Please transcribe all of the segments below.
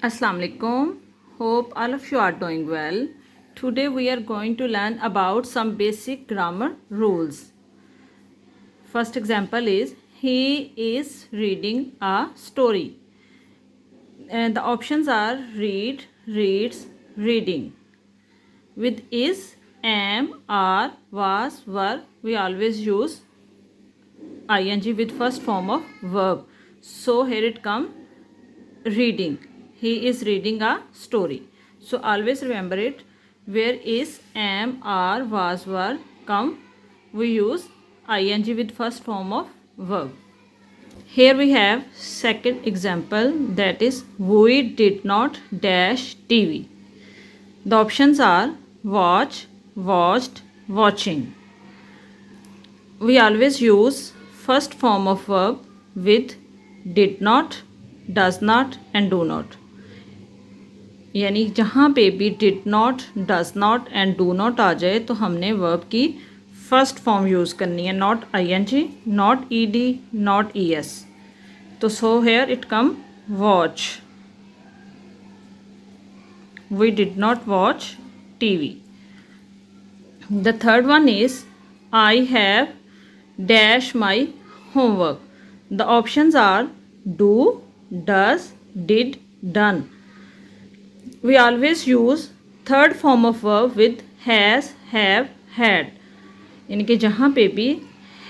Assalamu alaikum. Hope all of you are doing well. Today we are going to learn about some basic grammar rules. First example is he is reading a story. And the options are read, reads, reading. With is, am, are, was, were, we always use ing with first form of verb. So here it come reading. He is reading a story. So always remember it. Where is, am, are, was, were come, we use ing with first form of verb. Here we have second example, that is we did not dash TV. The options are watch, watched, watching. We always use first form of verb with did not, does not and do not. यानी जहाँ पे भी did not, does not and do not आ जाए तो हमने verb की first form use करनी है, not ing, not ed, not es. तो so here it come watch. We did not watch TV. The third one is I have dash my homework. The options are do, does, did, done. We always use third form of verb with has, have, had. यानी कि जहाँ पे भी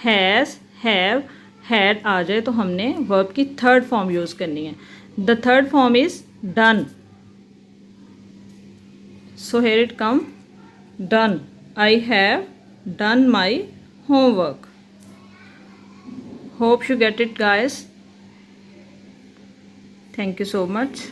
has, have, had आ जाए तो हमने verb की third form use करनी है. The third form is done. So here it come done. I have done my homework. Hope you get it, guys. Thank you so much.